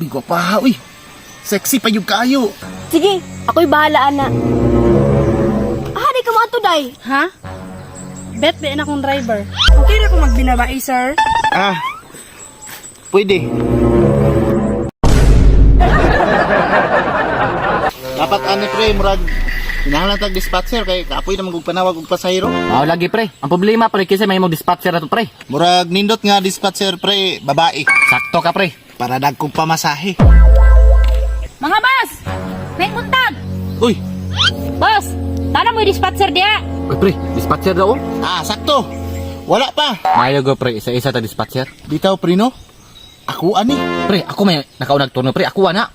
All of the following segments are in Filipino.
grabe ko pa, uy. Sexy pa yung kayo. Sige, ako'y bahala, ana. Di ka mo ato, day. Ha? Bet ba akong driver? Okay na kung magbinabai, sir. Pwede. Dapat ani pre, murag kinahanglan tag dispatcher kay kaapoy na magpanawag og pasahero. Lagi pre. Ang problema pre kasi may mo dispatcher na to pre. Murag nindot nga dispatcher pre, babae. Sakto ka pre. Para dagkong pamasahe. Mga boss! May muntag! Uy, Boss! Tana mo yung dispatcher dia! Uy pre, dispatcher daw. sakto. Wala pa. Mayo go pre, isa-isa ta dispatcher. Bitaw pre no? Ako ani. Pre, ako may nakaunag turno pre, ako ana.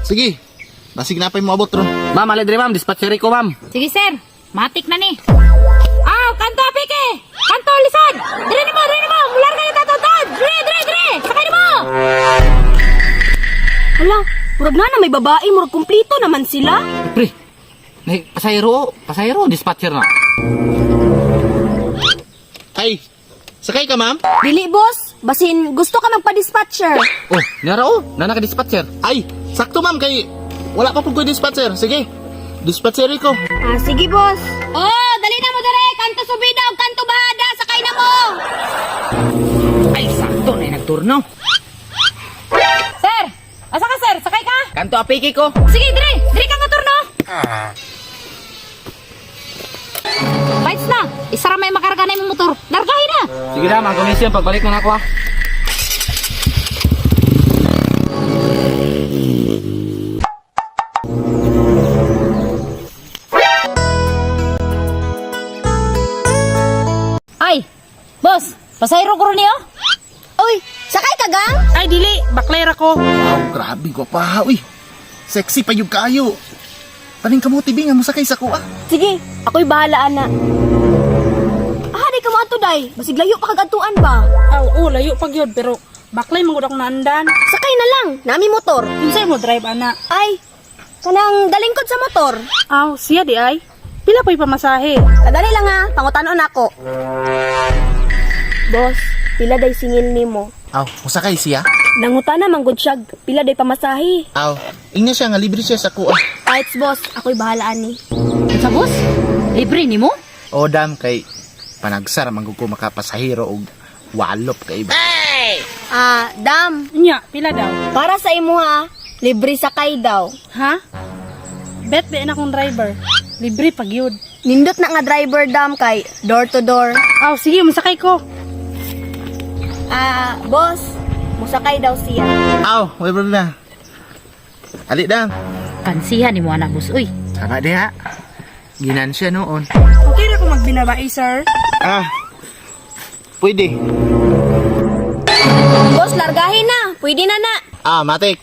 Sige. Basig na pa mo abot ron. Ma'am, ali dire ma'am, dispatcher ko ma'am. Sige, sir. Matik na ni. Kanto apike! Kanto lisod! Dire ni mo! Mular kayo tatutod! Dire! Sakay ni mo! Hala, murag na may babae, murag kumplito naman sila. Pre, may pasahero, dispatcher na. Ay, sakay ka ma'am? Dili, boss. Basin, gusto ka magpa-dispatcher. Nara nana ka dispatcher. Ay, sakto ma'am kay wala pa pug ko dispatcher. Sige. Dispatcher ko. Sige, boss. Dali na mo, dire. Kanto subida o kanto bahada. Sakay na mo. Ay, sakto na nagturno. Sir! Asa ka, sir? Sakay ka? Kanto apiki ko. Sige, dire! Dire ka nga turno! Lights na! Isara may makarga na yung motor. Largahin na! Sige na, ang komisyon pagbalik na ako ah. Ay! Boss! Pasayro ko rin niyo? Uy! Sakay ka, gang? Ay, dili. Bakler ako. Grabe ko pa, uy. Sexy pa yung kayo. Paning kamuti nga mo sakay sa kuha. Sige, ako'y bahala, ana. Di ka mo ato, day. Basig layo pa kagatuan ba? Layo pag yun, pero baklay mangod ako naandan. Sakay na lang. Nami motor. Kinsay mo drive, ana? Ay! Kanang dalingkod sa motor. Siya di ay. Pila pa'y pamasahe? Kadali lang ha. Pangutanon ako. Boss, pila day singil nimo? Musakay siya? Nanguta na manggod siya. Pila day pamasahe. Ingna siya nga libre siya sa kuha. Kahit boss, ako'y bahala ani. Sa boss? Libre ni mo? Dam kay panagsar manggug ko makapasahero og walop kay iba. Dam. Nya, pila daw? Para sa imo ha. Libre sakay daw. Ha? Bet ba akong driver? Libre pag yun. Nindot na nga driver dam kay door to door. Sige, masakay ko. Boss, musakay daw siya. May problema. Ali dam. Kansihan ni mo anak boss, uy. Tama diha. Ginan siya noon. Okay na kung magbinabai, sir. Pwede. Boss, largahin na. Pwede na na. Matik.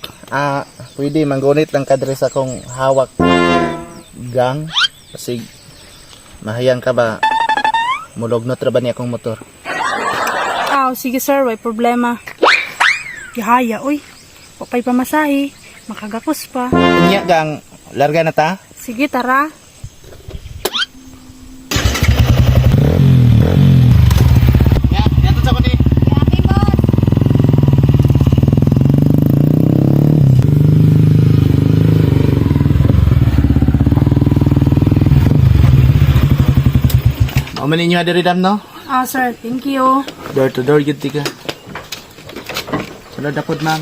Pwede manggunit lang kadre sa kong hawak gang. Kasi mahayang ka ba? Mulognot ra ba niya akong motor? Sige, sir. May problema. Yahaya, uy. Papay pamasahe. Makagakos pa. Nya gang, larga na ta? Sige, tara. Yato sa ko ni. Okay, boss. Maumanin nyo diri dam no? Sir. Thank you. Door to door, gid ka. Sunod na pod ma'am.